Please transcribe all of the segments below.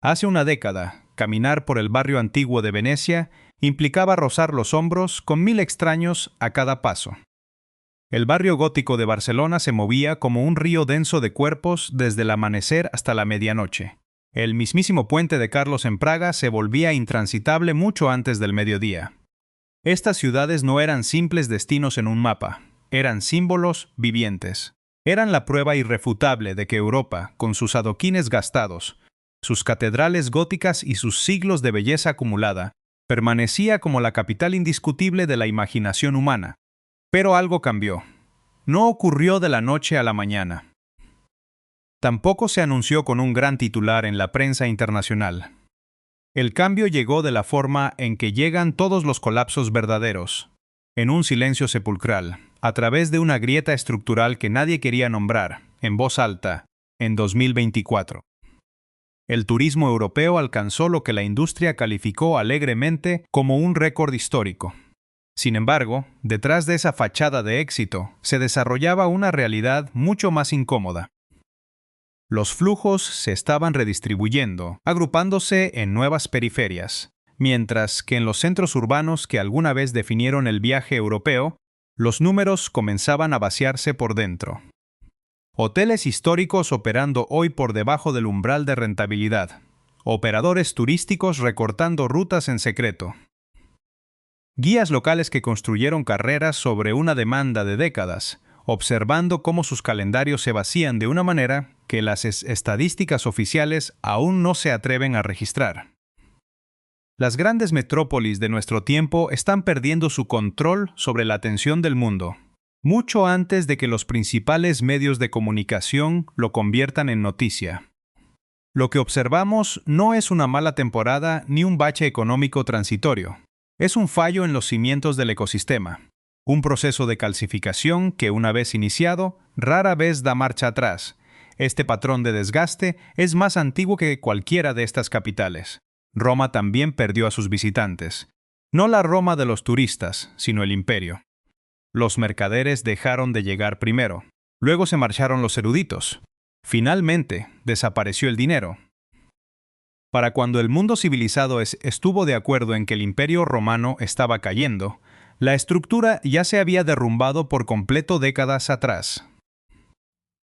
Hace una década, caminar por el barrio antiguo de Venecia implicaba rozar los hombros con 1000 extraños a cada paso. El barrio gótico de Barcelona se movía como un río denso de cuerpos desde el amanecer hasta la medianoche. El mismísimo puente de Carlos en Praga se volvía intransitable mucho antes del mediodía. Estas ciudades no eran simples destinos en un mapa, eran símbolos vivientes. Eran la prueba irrefutable de que Europa, con sus adoquines gastados, sus catedrales góticas y sus siglos de belleza acumulada, permanecía como la capital indiscutible de la imaginación humana. Pero algo cambió. No ocurrió de la noche a la mañana. Tampoco se anunció con un gran titular en la prensa internacional. El cambio llegó de la forma en que llegan todos los colapsos verdaderos, en un silencio sepulcral, a través de una grieta estructural que nadie quería nombrar, en voz alta, en 2024. El turismo europeo alcanzó lo que la industria calificó alegremente como un récord histórico. Sin embargo, detrás de esa fachada de éxito, se desarrollaba una realidad mucho más incómoda. Los flujos se estaban redistribuyendo, agrupándose en nuevas periferias, mientras que en los centros urbanos que alguna vez definieron el viaje europeo, los números comenzaban a vaciarse por dentro. Hoteles históricos operando hoy por debajo del umbral de rentabilidad. Operadores turísticos recortando rutas en secreto. Guías locales que construyeron carreras sobre una demanda de décadas, observando cómo sus calendarios se vacían de una manera que las estadísticas oficiales aún no se atreven a registrar. Las grandes metrópolis de nuestro tiempo están perdiendo su control sobre la atención del mundo, mucho antes de que los principales medios de comunicación lo conviertan en noticia. Lo que observamos no es una mala temporada ni un bache económico transitorio. Es un fallo en los cimientos del ecosistema, un proceso de calcificación que, una vez iniciado, rara vez da marcha atrás. Este patrón de desgaste es más antiguo que cualquiera de estas capitales. Roma también perdió a sus visitantes. No la Roma de los turistas, sino el imperio. Los mercaderes dejaron de llegar primero. Luego se marcharon los eruditos. Finalmente, desapareció el dinero. Para cuando el mundo civilizado estuvo de acuerdo en que el imperio romano estaba cayendo, la estructura ya se había derrumbado por completo décadas atrás.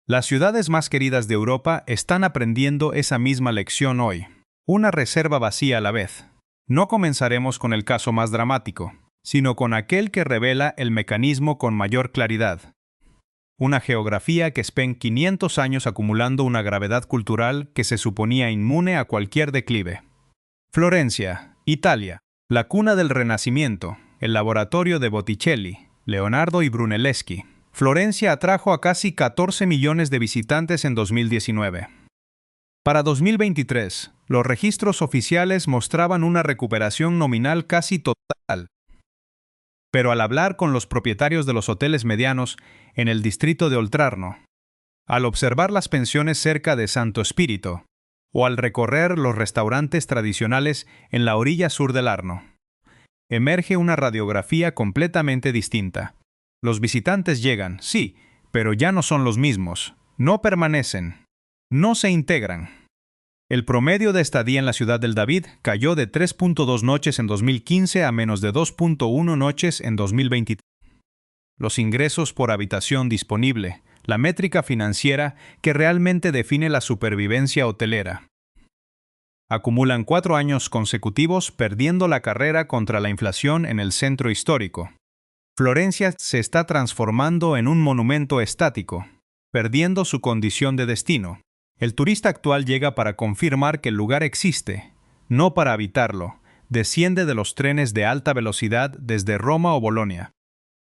Las ciudades más queridas de Europa están aprendiendo esa misma lección hoy. Una reserva vacía a la vez. No comenzaremos con el caso más dramático, sino con aquel que revela el mecanismo con mayor claridad. Una geografía que spend 500 años acumulando una gravedad cultural que se suponía inmune a cualquier declive. Florencia, Italia, la cuna del Renacimiento, el laboratorio de Botticelli, Leonardo y Brunelleschi. Florencia atrajo a casi 14 millones de visitantes en 2019. Para 2023, los registros oficiales mostraban una recuperación nominal casi total. Pero al hablar con los propietarios de los hoteles medianos en el distrito de Oltrarno, al observar las pensiones cerca de Santo Espíritu, o al recorrer los restaurantes tradicionales en la orilla sur del Arno, emerge una radiografía completamente distinta. Los visitantes llegan, sí, pero ya no son los mismos, no permanecen, no se integran. El promedio de estadía en la ciudad del David cayó de 3.2 noches en 2015 a menos de 2.1 noches en 2023. Los ingresos por habitación disponible, la métrica financiera que realmente define la supervivencia hotelera. Acumulan 4 años consecutivos perdiendo la carrera contra la inflación en el centro histórico. Florencia se está transformando en un monumento estático, perdiendo su condición de destino. El turista actual llega para confirmar que el lugar existe, no para habitarlo. Desciende de los trenes de alta velocidad desde Roma o Bolonia,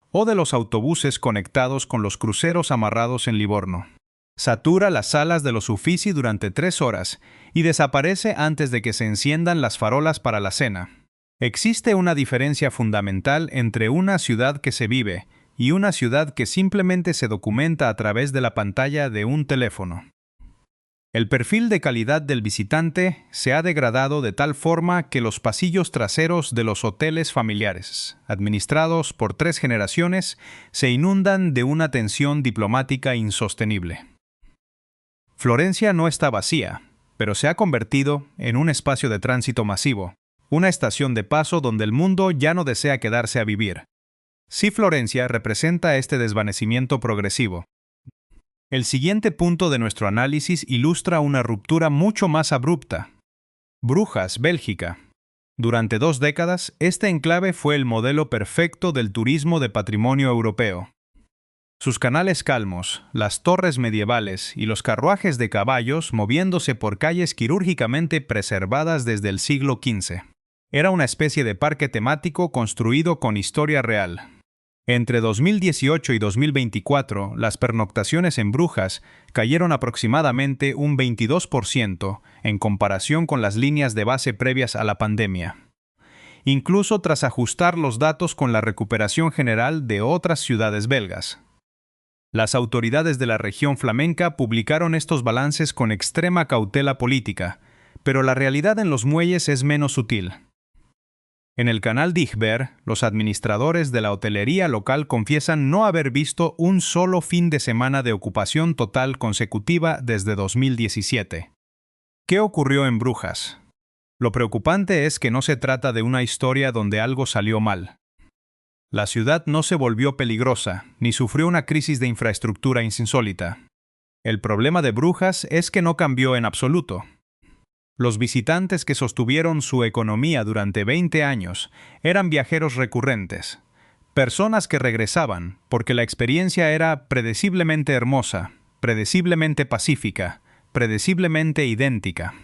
o de los autobuses conectados con los cruceros amarrados en Livorno. Satura las salas de los Uffizi durante 3 horas y desaparece antes de que se enciendan las farolas para la cena. Existe una diferencia fundamental entre una ciudad que se vive y una ciudad que simplemente se documenta a través de la pantalla de un teléfono. El perfil de calidad del visitante se ha degradado de tal forma que los pasillos traseros de los hoteles familiares, administrados por 3 generaciones, se inundan de una tensión diplomática insostenible. Florencia no está vacía, pero se ha convertido en un espacio de tránsito masivo, una estación de paso donde el mundo ya no desea quedarse a vivir. Sí, Florencia representa este desvanecimiento progresivo. El siguiente punto de nuestro análisis ilustra una ruptura mucho más abrupta. Brujas, Bélgica. Durante 2 décadas, este enclave fue el modelo perfecto del turismo de patrimonio europeo. Sus canales calmos, las torres medievales y los carruajes de caballos moviéndose por calles quirúrgicamente preservadas desde el siglo XV. Era una especie de parque temático construido con historia real. Entre 2018 y 2024, las pernoctaciones en Brujas cayeron aproximadamente un 22% en comparación con las líneas de base previas a la pandemia. Incluso tras ajustar los datos con la recuperación general de otras ciudades belgas. Las autoridades de la región flamenca publicaron estos balances con extrema cautela política, pero la realidad en los muelles es menos sutil. En el canal d'Igbert, los administradores de la hotelería local confiesan no haber visto un solo fin de semana de ocupación total consecutiva desde 2017. ¿Qué ocurrió en Brujas? Lo preocupante es que no se trata de una historia donde algo salió mal. La ciudad no se volvió peligrosa, ni sufrió una crisis de infraestructura insólita. El problema de Brujas es que no cambió en absoluto. Los visitantes que sostuvieron su economía durante 20 años eran viajeros recurrentes, personas que regresaban porque la experiencia era predeciblemente hermosa, predeciblemente pacífica, predeciblemente idéntica.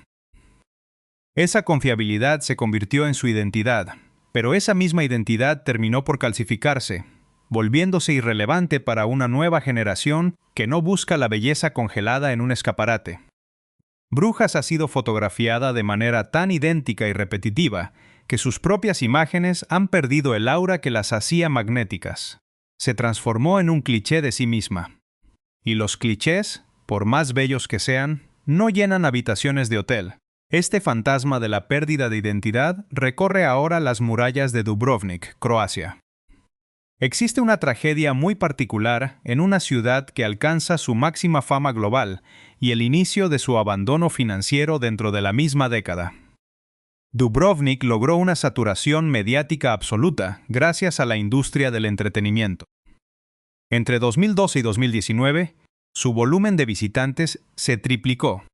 Esa confiabilidad se convirtió en su identidad, pero esa misma identidad terminó por calcificarse, volviéndose irrelevante para una nueva generación que no busca la belleza congelada en un escaparate. Brujas ha sido fotografiada de manera tan idéntica y repetitiva que sus propias imágenes han perdido el aura que las hacía magnéticas. Se transformó en un cliché de sí misma. Y los clichés, por más bellos que sean, no llenan habitaciones de hotel. Este fantasma de la pérdida de identidad recorre ahora las murallas de Dubrovnik, Croacia. Existe una tragedia muy particular en una ciudad que alcanza su máxima fama global y el inicio de su abandono financiero dentro de la misma década. Dubrovnik logró una saturación mediática absoluta gracias a la industria del entretenimiento. Entre 2012 y 2019, su volumen de visitantes se triplicó.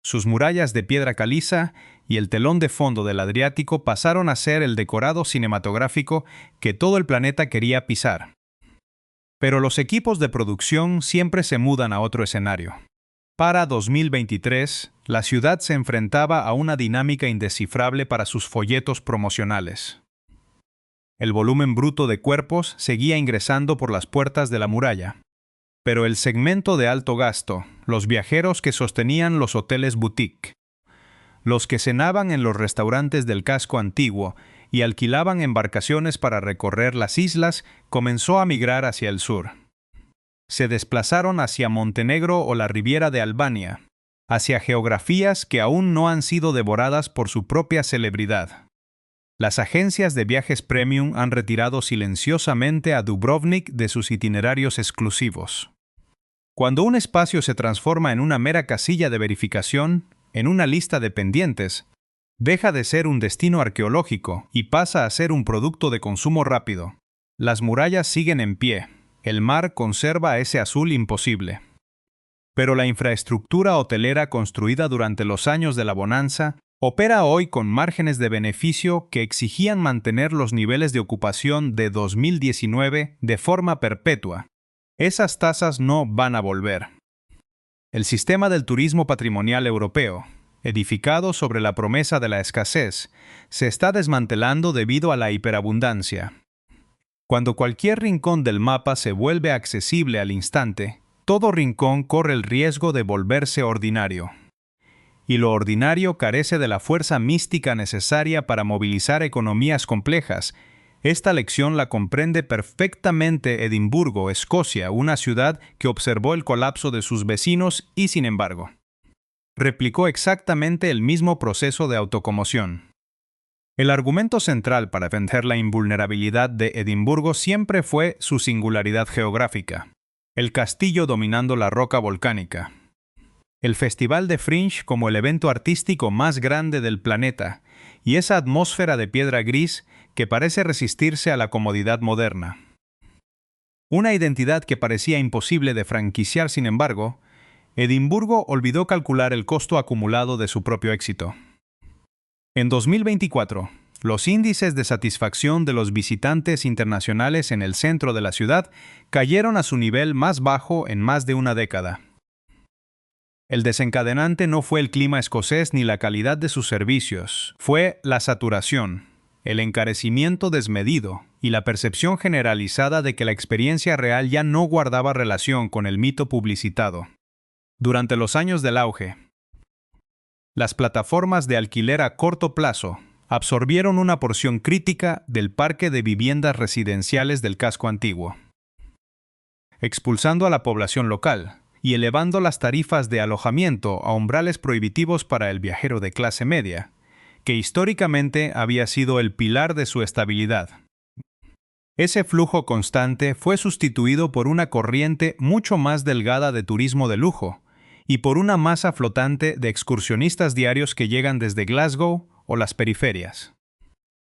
Sus murallas de piedra caliza y el telón de fondo del Adriático pasaron a ser el decorado cinematográfico que todo el planeta quería pisar. Pero los equipos de producción siempre se mudan a otro escenario. Para 2023, la ciudad se enfrentaba a una dinámica indescifrable para sus folletos promocionales. El volumen bruto de cuerpos seguía ingresando por las puertas de la muralla. Pero el segmento de alto gasto, los viajeros que sostenían los hoteles boutique, los que cenaban en los restaurantes del casco antiguo y alquilaban embarcaciones para recorrer las islas, comenzó a migrar hacia el sur. Se desplazaron hacia Montenegro o la Riviera de Albania, hacia geografías que aún no han sido devoradas por su propia celebridad. Las agencias de viajes premium han retirado silenciosamente a Dubrovnik de sus itinerarios exclusivos. Cuando un espacio se transforma en una mera casilla de verificación, en una lista de pendientes, deja de ser un destino arqueológico y pasa a ser un producto de consumo rápido. Las murallas siguen en pie, el mar conserva ese azul imposible. Pero la infraestructura hotelera construida durante los años de la bonanza opera hoy con márgenes de beneficio que exigían mantener los niveles de ocupación de 2019 de forma perpetua. Esas tasas no van a volver. El sistema del turismo patrimonial europeo, edificado sobre la promesa de la escasez, se está desmantelando debido a la hiperabundancia. Cuando cualquier rincón del mapa se vuelve accesible al instante, todo rincón corre el riesgo de volverse ordinario. Y lo ordinario carece de la fuerza mística necesaria para movilizar economías complejas. Esta lección la comprende perfectamente Edimburgo, Escocia, una ciudad que observó el colapso de sus vecinos y, sin embargo, replicó exactamente el mismo proceso de autoconmoción. El argumento central para vender la invulnerabilidad de Edimburgo siempre fue su singularidad geográfica, el castillo dominando la roca volcánica. el Festival de Fringe como el evento artístico más grande del planeta, y esa atmósfera de piedra gris que parece resistirse a la comodidad moderna. Una identidad que parecía imposible de franquiciar, sin embargo, Edimburgo olvidó calcular el costo acumulado de su propio éxito. En 2024, los índices de satisfacción de los visitantes internacionales en el centro de la ciudad cayeron a su nivel más bajo en más de una década. El desencadenante no fue el clima escocés ni la calidad de sus servicios, fue la saturación, el encarecimiento desmedido y la percepción generalizada de que la experiencia real ya no guardaba relación con el mito publicitado. Durante los años del auge, las plataformas de alquiler a corto plazo absorbieron una porción crítica del parque de viviendas residenciales del casco antiguo, expulsando a la población local y elevando las tarifas de alojamiento a umbrales prohibitivos para el viajero de clase media, que históricamente había sido el pilar de su estabilidad. Ese flujo constante fue sustituido por una corriente mucho más delgada de turismo de lujo y por una masa flotante de excursionistas diarios que llegan desde Glasgow o las periferias,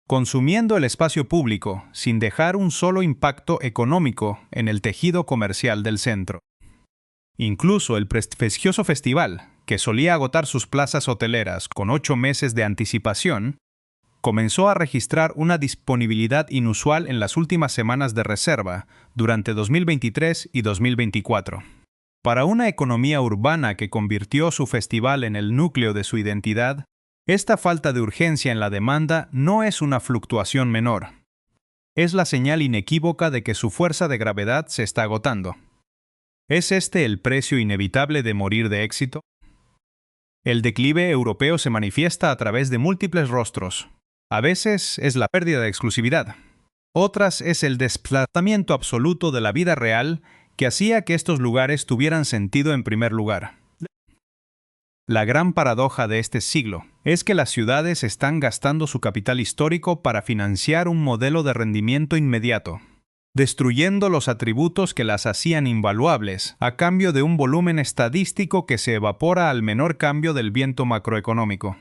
consumiendo el espacio público sin dejar un solo impacto económico en el tejido comercial del centro. Incluso el prestigioso festival, que solía agotar sus plazas hoteleras con 8 meses de anticipación, comenzó a registrar una disponibilidad inusual en las últimas semanas de reserva durante 2023 y 2024. Para una economía urbana que convirtió su festival en el núcleo de su identidad, esta falta de urgencia en la demanda no es una fluctuación menor. Es la señal inequívoca de que su fuerza de gravedad se está agotando. ¿Es este el precio inevitable de morir de éxito? El declive europeo se manifiesta a través de múltiples rostros. A veces es la pérdida de exclusividad. Otras es el desplazamiento absoluto de la vida real que hacía que estos lugares tuvieran sentido en primer lugar. La gran paradoja de este siglo es que las ciudades están gastando su capital histórico para financiar un modelo de rendimiento inmediato, destruyendo los atributos que las hacían invaluables a cambio de un volumen estadístico que se evapora al menor cambio del viento macroeconómico.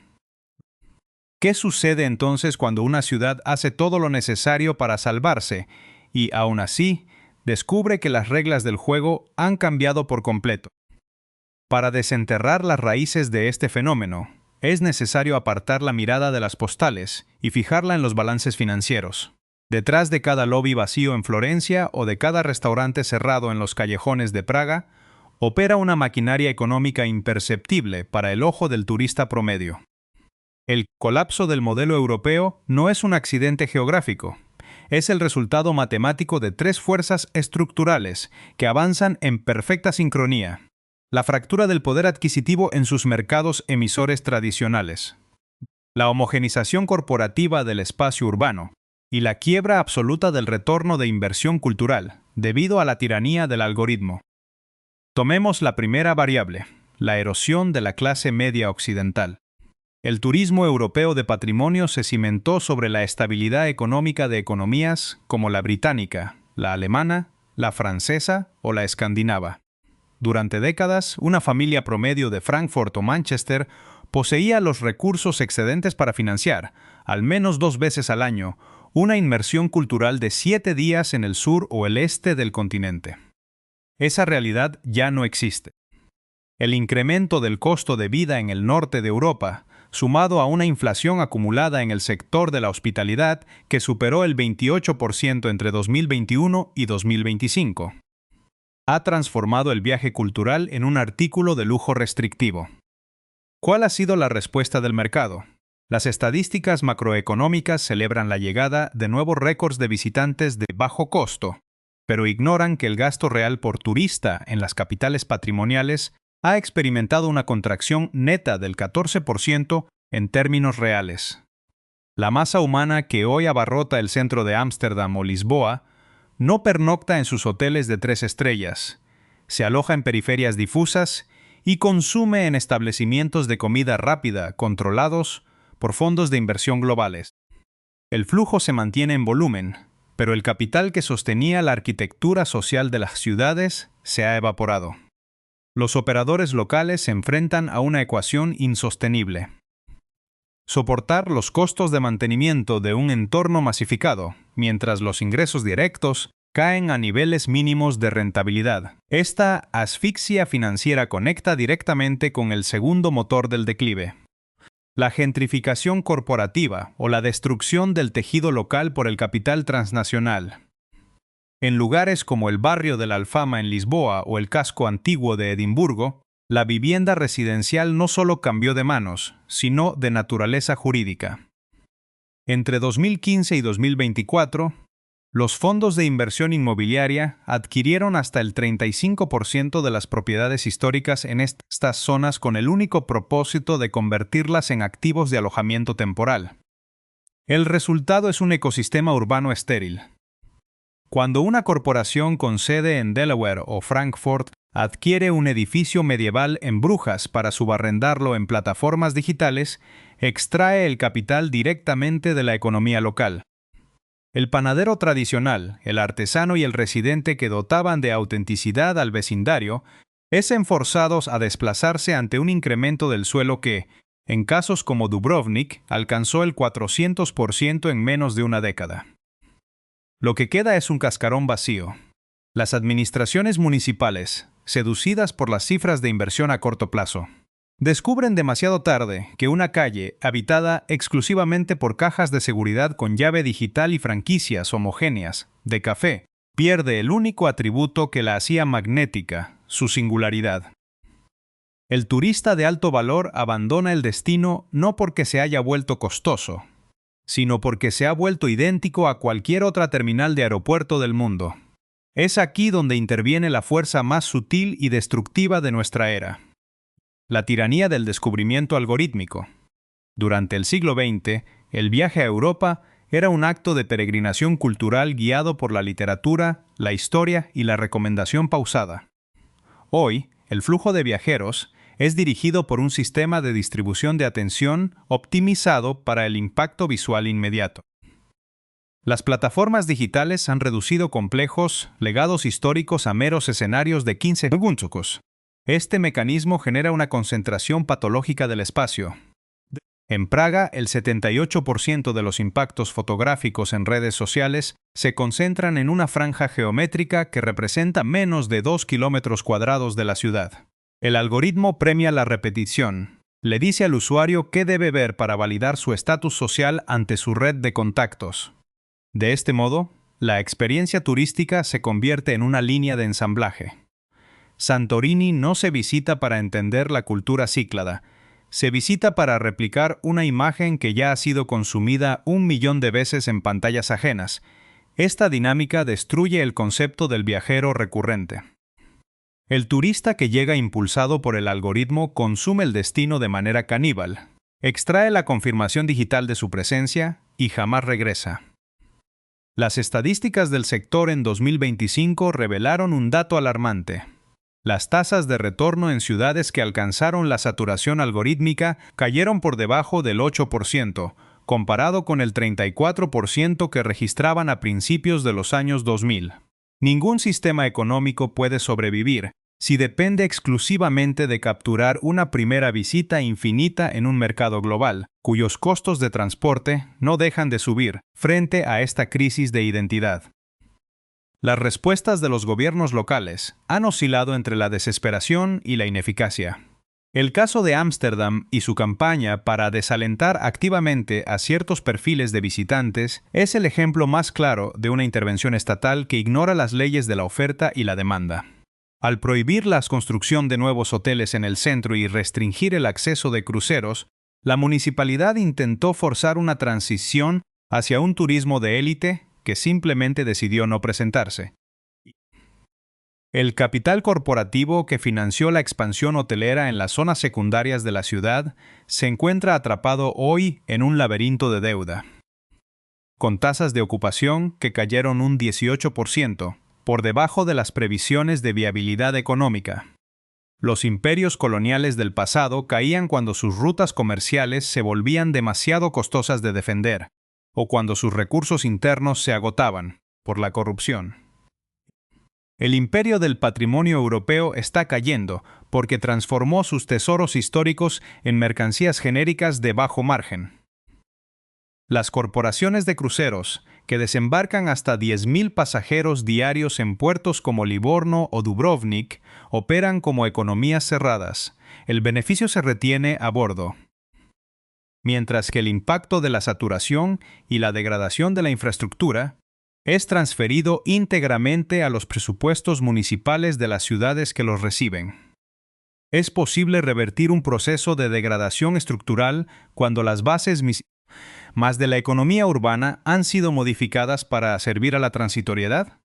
¿Qué sucede entonces cuando una ciudad hace todo lo necesario para salvarse y, aún así, descubre que las reglas del juego han cambiado por completo? Para desenterrar las raíces de este fenómeno, es necesario apartar la mirada de las postales y fijarla en los balances financieros. Detrás de cada lobby vacío en Florencia o de cada restaurante cerrado en los callejones de Praga, opera una maquinaria económica imperceptible para el ojo del turista promedio. El colapso del modelo europeo no es un accidente geográfico, es el resultado matemático de 3 fuerzas estructurales que avanzan en perfecta sincronía. La fractura del poder adquisitivo en sus mercados emisores tradicionales, la homogenización corporativa del espacio urbano, y la quiebra absoluta del retorno de inversión cultural, debido a la tiranía del algoritmo. Tomemos la primera variable, la erosión de la clase media occidental. El turismo europeo de patrimonio se cimentó sobre la estabilidad económica de economías como la británica, la alemana, la francesa o la escandinava. Durante décadas, una familia promedio de Frankfurt o Manchester poseía los recursos excedentes para financiar, al menos 2 veces al año, una inmersión cultural de 7 días en el sur o el este del continente. Esa realidad ya no existe. El incremento del costo de vida en el norte de Europa, sumado a una inflación acumulada en el sector de la hospitalidad que superó el 28% entre 2021 y 2025, ha transformado el viaje cultural en un artículo de lujo restrictivo. ¿Cuál ha sido la respuesta del mercado? Las estadísticas macroeconómicas celebran la llegada de nuevos récords de visitantes de bajo costo, pero ignoran que el gasto real por turista en las capitales patrimoniales ha experimentado una contracción neta del 14% en términos reales. La masa humana que hoy abarrota el centro de Ámsterdam o Lisboa no pernocta en sus hoteles de 3 estrellas, se aloja en periferias difusas y consume en establecimientos de comida rápida controlados por fondos de inversión globales. El flujo se mantiene en volumen, pero el capital que sostenía la arquitectura social de las ciudades se ha evaporado. los operadores locales se enfrentan a una ecuación insostenible. Soportar los costos de mantenimiento de un entorno masificado, mientras los ingresos directos caen a niveles mínimos de rentabilidad. Esta asfixia financiera conecta directamente con el segundo motor del declive: la gentrificación corporativa o la destrucción del tejido local por el capital transnacional. En lugares como el barrio de la Alfama en Lisboa o el casco antiguo de Edimburgo, la vivienda residencial no solo cambió de manos, sino de naturaleza jurídica. Entre 2015 y 2024, los fondos de inversión inmobiliaria adquirieron hasta el 35% de las propiedades históricas en estas zonas con el único propósito de convertirlas en activos de alojamiento temporal. El resultado es un ecosistema urbano estéril. Cuando una corporación con sede en Delaware o Frankfurt adquiere un edificio medieval en Brujas para subarrendarlo en plataformas digitales, extrae el capital directamente de la economía local. El panadero tradicional, el artesano y el residente que dotaban de autenticidad al vecindario, es forzados a desplazarse ante un incremento del suelo que, en casos como Dubrovnik, alcanzó el 400% en menos de una década. Lo que queda es un cascarón vacío. Las administraciones municipales, seducidas por las cifras de inversión a corto plazo, descubren demasiado tarde que una calle habitada exclusivamente por cajas de seguridad con llave digital y franquicias homogéneas de café pierde el único atributo que la hacía magnética, su singularidad. El turista de alto valor abandona el destino no porque se haya vuelto costoso, sino porque se ha vuelto idéntico a cualquier otra terminal de aeropuerto del mundo. Es aquí donde interviene la fuerza más sutil y destructiva de nuestra era: la tiranía del descubrimiento algorítmico. Durante el siglo XX, el viaje a Europa era un acto de peregrinación cultural guiado por la literatura, la historia y la recomendación pausada. Hoy, el flujo de viajeros es dirigido por un sistema de distribución de atención optimizado para el impacto visual inmediato. Las plataformas digitales han reducido complejos legados históricos a meros escenarios de 15 segundos. Este mecanismo genera una concentración patológica del espacio. En Praga, el 78% de los impactos fotográficos en redes sociales se concentran en una franja geométrica que representa menos de 2 kilómetros cuadrados de la ciudad. El algoritmo premia la repetición. Le dice al usuario qué debe ver para validar su estatus social ante su red de contactos. De este modo, la experiencia turística se convierte en una línea de ensamblaje. Santorini no se visita para entender la cultura cíclada, se visita para replicar una imagen que ya ha sido consumida 1 millón de veces en pantallas ajenas. Esta dinámica destruye el concepto del viajero recurrente. El turista que llega impulsado por el algoritmo consume el destino de manera caníbal, extrae la confirmación digital de su presencia y jamás regresa. Las estadísticas del sector en 2025 revelaron un dato alarmante. Las tasas de retorno en ciudades que alcanzaron la saturación algorítmica cayeron por debajo del 8%, comparado con el 34% que registraban a principios de los años 2000. Ningún sistema económico puede sobrevivir si depende exclusivamente de capturar una primera visita infinita en un mercado global, cuyos costos de transporte no dejan de subir frente a esta crisis de identidad. Las respuestas de los gobiernos locales han oscilado entre la desesperación y la ineficacia. El caso de Ámsterdam y su campaña para desalentar activamente a ciertos perfiles de visitantes es el ejemplo más claro de una intervención estatal que ignora las leyes de la oferta y la demanda. Al prohibir la construcción de nuevos hoteles en el centro y restringir el acceso de cruceros, la municipalidad intentó forzar una transición hacia un turismo de élite que simplemente decidió no presentarse. El capital corporativo que financió la expansión hotelera en las zonas secundarias de la ciudad se encuentra atrapado hoy en un laberinto de deuda, con tasas de ocupación que cayeron un 18%, por debajo de las previsiones de viabilidad económica. Los imperios coloniales del pasado caían cuando sus rutas comerciales se volvían demasiado costosas de defender, o cuando sus recursos internos se agotaban por la corrupción. El imperio del patrimonio europeo está cayendo porque transformó sus tesoros históricos en mercancías genéricas de bajo margen. Las corporaciones de cruceros, que desembarcan hasta 10.000 pasajeros diarios en puertos como Livorno o Dubrovnik, operan como economías cerradas. El beneficio se retiene a bordo, mientras que el impacto de la saturación y la degradación de la infraestructura es transferido íntegramente a los presupuestos municipales de las ciudades que los reciben. Es posible revertir un proceso de degradación estructural cuando las bases más de la economía urbana han sido modificadas para servir a la transitoriedad.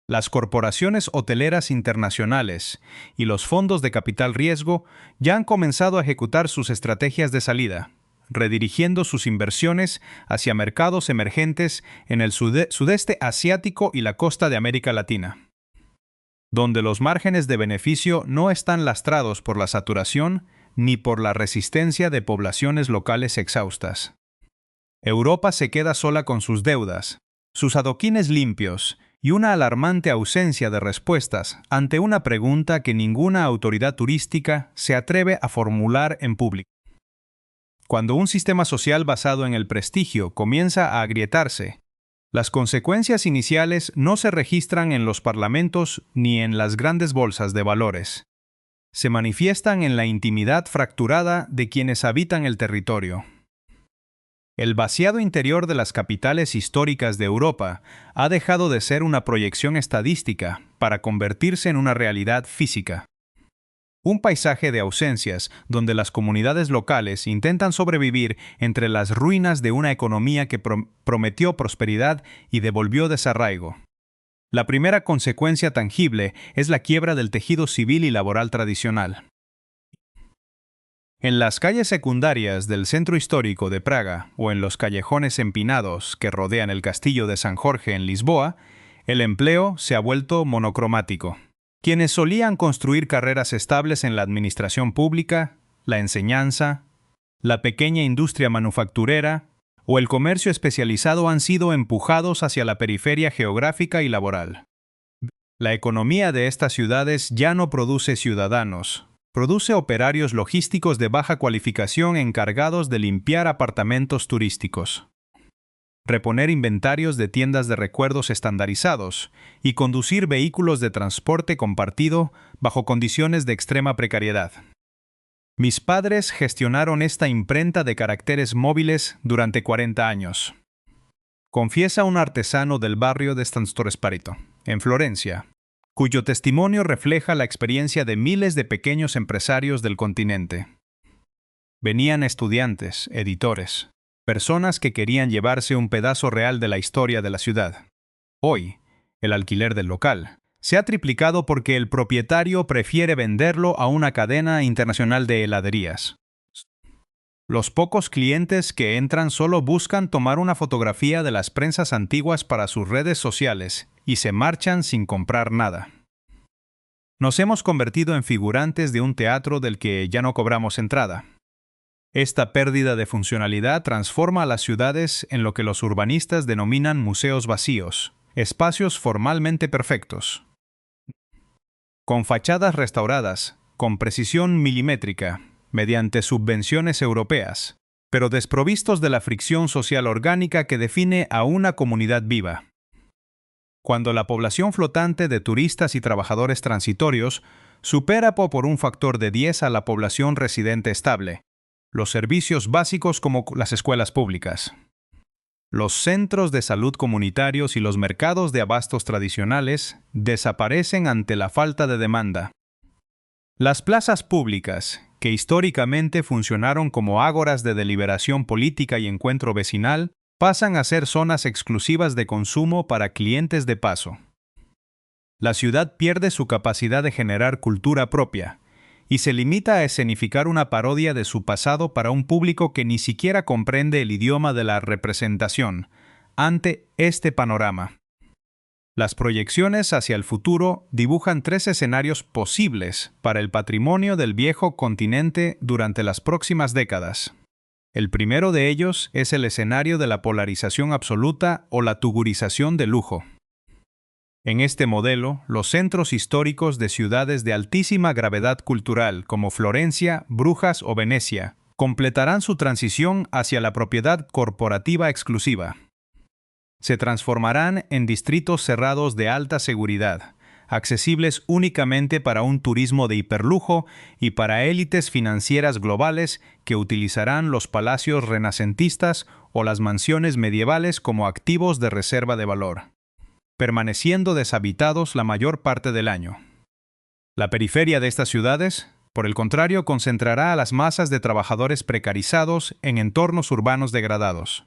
Las corporaciones hoteleras internacionales y los fondos de capital riesgo ya han comenzado a ejecutar sus estrategias de salida, redirigiendo sus inversiones hacia mercados emergentes en el sudeste asiático y la costa de América Latina, donde los márgenes de beneficio no están lastrados por la saturación ni por la resistencia de poblaciones locales exhaustas. Europa se queda sola con sus deudas, sus adoquines limpios y una alarmante ausencia de respuestas ante una pregunta que ninguna autoridad turística se atreve a formular en público. Cuando un sistema social basado en el prestigio comienza a agrietarse, las consecuencias iniciales no se registran en los parlamentos ni en las grandes bolsas de valores. Se manifiestan en la intimidad fracturada de quienes habitan el territorio. El vaciado interior de las capitales históricas de Europa ha dejado de ser una proyección estadística para convertirse en una realidad física. Un paisaje de ausencias donde las comunidades locales intentan sobrevivir entre las ruinas de una economía que prometió prosperidad y devolvió desarraigo. La primera consecuencia tangible es la quiebra del tejido civil y laboral tradicional. En las calles secundarias del centro histórico de Praga o en los callejones empinados que rodean el castillo de San Jorge en Lisboa, el empleo se ha vuelto monocromático. Quienes solían construir carreras estables en la administración pública, la enseñanza, la pequeña industria manufacturera o el comercio especializado han sido empujados hacia la periferia geográfica y laboral. La economía de estas ciudades ya no produce ciudadanos, produce operarios logísticos de baja cualificación encargados de limpiar apartamentos turísticos, reponer inventarios de tiendas de recuerdos estandarizados y conducir vehículos de transporte compartido bajo condiciones de extrema precariedad. Mis padres gestionaron esta imprenta de caracteres móviles durante 40 años. Confiesa un artesano del barrio de San Torresparito, en Florencia, cuyo testimonio refleja la experiencia de miles de pequeños empresarios del continente. Venían estudiantes, editores, personas que querían llevarse un pedazo real de la historia de la ciudad. Hoy, el alquiler del local se ha triplicado porque el propietario prefiere venderlo a una cadena internacional de heladerías. Los pocos clientes que entran solo buscan tomar una fotografía de las prensas antiguas para sus redes sociales y se marchan sin comprar nada. Nos hemos convertido en figurantes de un teatro del que ya no cobramos entrada. Esta pérdida de funcionalidad transforma a las ciudades en lo que los urbanistas denominan museos vacíos, espacios formalmente perfectos, con fachadas restauradas, con precisión milimétrica, mediante subvenciones europeas, pero desprovistos de la fricción social orgánica que define a una comunidad viva. Cuando la población flotante de turistas y trabajadores transitorios supera por un factor de 10 a la población residente estable, los servicios básicos como las escuelas públicas, los centros de salud comunitarios y los mercados de abastos tradicionales desaparecen ante la falta de demanda. Las plazas públicas, que históricamente funcionaron como ágoras de deliberación política y encuentro vecinal, pasan a ser zonas exclusivas de consumo para clientes de paso. La ciudad pierde su capacidad de generar cultura propia y se limita a escenificar una parodia de su pasado para un público que ni siquiera comprende el idioma de la representación. Ante este panorama, las proyecciones hacia el futuro dibujan 3 escenarios posibles para el patrimonio del viejo continente durante las próximas décadas. El primero de ellos es el escenario de la polarización absoluta o la tugurización de lujo. En este modelo, los centros históricos de ciudades de altísima gravedad cultural como Florencia, Brujas o Venecia completarán su transición hacia la propiedad corporativa exclusiva. Se transformarán en distritos cerrados de alta seguridad, accesibles únicamente para un turismo de hiperlujo y para élites financieras globales que utilizarán los palacios renacentistas o las mansiones medievales como activos de reserva de valor, permaneciendo deshabitados la mayor parte del año. La periferia de estas ciudades, por el contrario, concentrará a las masas de trabajadores precarizados en entornos urbanos degradados,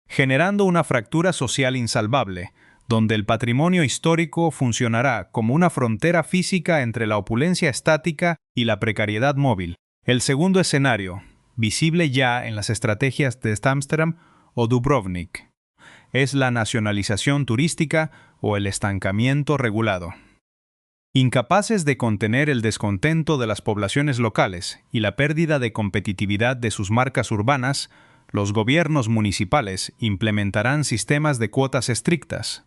generando una fractura social insalvable, donde el patrimonio histórico funcionará como una frontera física entre la opulencia estática y la precariedad móvil. El segundo escenario, visible ya en las estrategias de Ámsterdam o Dubrovnik, es la nacionalización turística o el estancamiento regulado. Incapaces de contener el descontento de las poblaciones locales y la pérdida de competitividad de sus marcas urbanas, los gobiernos municipales implementarán sistemas de cuotas estrictas,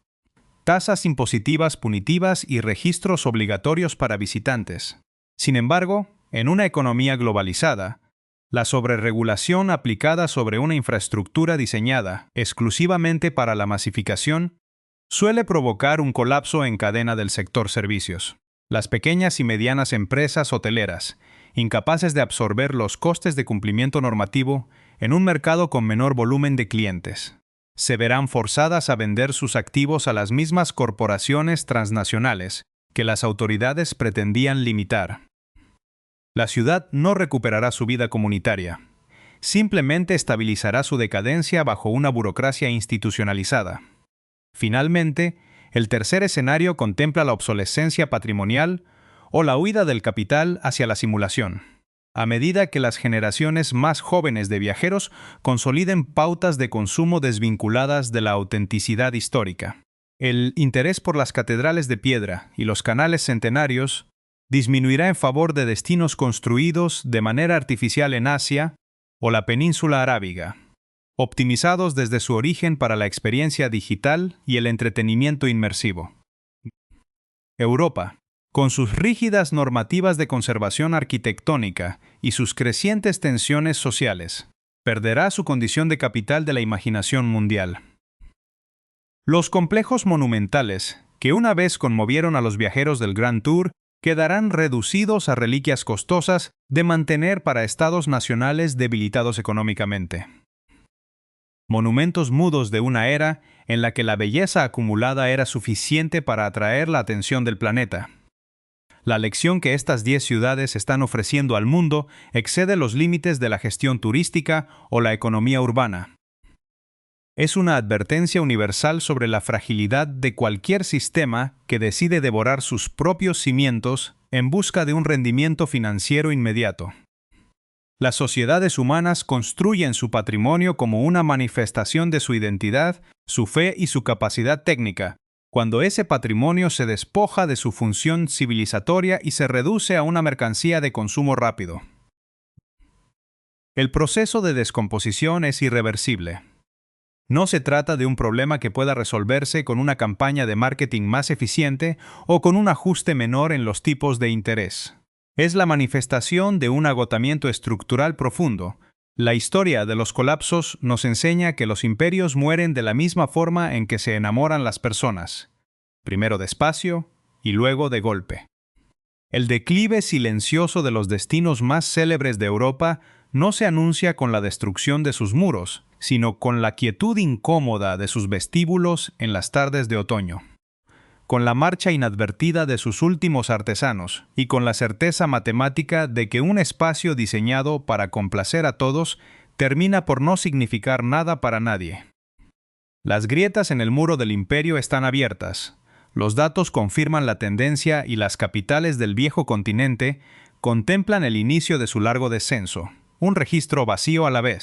tasas impositivas punitivas y registros obligatorios para visitantes. Sin embargo, en una economía globalizada, la sobreregulación aplicada sobre una infraestructura diseñada exclusivamente para la masificación suele provocar un colapso en cadena del sector servicios. Las pequeñas y medianas empresas hoteleras, incapaces de absorber los costes de cumplimiento normativo en un mercado con menor volumen de clientes, se verán forzadas a vender sus activos a las mismas corporaciones transnacionales que las autoridades pretendían limitar. La ciudad no recuperará su vida comunitaria, simplemente estabilizará su decadencia bajo una burocracia institucionalizada. Finalmente, el tercer escenario contempla la obsolescencia patrimonial o la huida del capital hacia la simulación, a medida que las generaciones más jóvenes de viajeros consoliden pautas de consumo desvinculadas de la autenticidad histórica. El interés por las catedrales de piedra y los canales centenarios disminuirá en favor de destinos construidos de manera artificial en Asia o la península arábiga, optimizados desde su origen para la experiencia digital y el entretenimiento inmersivo. Europa, con sus rígidas normativas de conservación arquitectónica y sus crecientes tensiones sociales, perderá su condición de capital de la imaginación mundial. Los complejos monumentales, que una vez conmovieron a los viajeros del Grand Tour, quedarán reducidos a reliquias costosas de mantener para estados nacionales debilitados económicamente. Monumentos mudos de una era en la que la belleza acumulada era suficiente para atraer la atención del planeta. La lección que estas 10 ciudades están ofreciendo al mundo excede los límites de la gestión turística o la economía urbana. Es una advertencia universal sobre la fragilidad de cualquier sistema que decide devorar sus propios cimientos en busca de un rendimiento financiero inmediato. Las sociedades humanas construyen su patrimonio como una manifestación de su identidad, su fe y su capacidad técnica, cuando ese patrimonio se despoja de su función civilizatoria y se reduce a una mercancía de consumo rápido. El proceso de descomposición es irreversible. No se trata de un problema que pueda resolverse con una campaña de marketing más eficiente o con un ajuste menor en los tipos de interés. Es la manifestación de un agotamiento estructural profundo. La historia de los colapsos nos enseña que los imperios mueren de la misma forma en que se enamoran las personas, primero despacio y luego de golpe. El declive silencioso de los destinos más célebres de Europa no se anuncia con la destrucción de sus muros, sino con la quietud incómoda de sus vestíbulos en las tardes de otoño, con la marcha inadvertida de sus últimos artesanos y con la certeza matemática de que un espacio diseñado para complacer a todos termina por no significar nada para nadie. Las grietas en el muro del imperio están abiertas. Los datos confirman la tendencia y las capitales del viejo continente contemplan el inicio de su largo descenso, un registro vacío a la vez.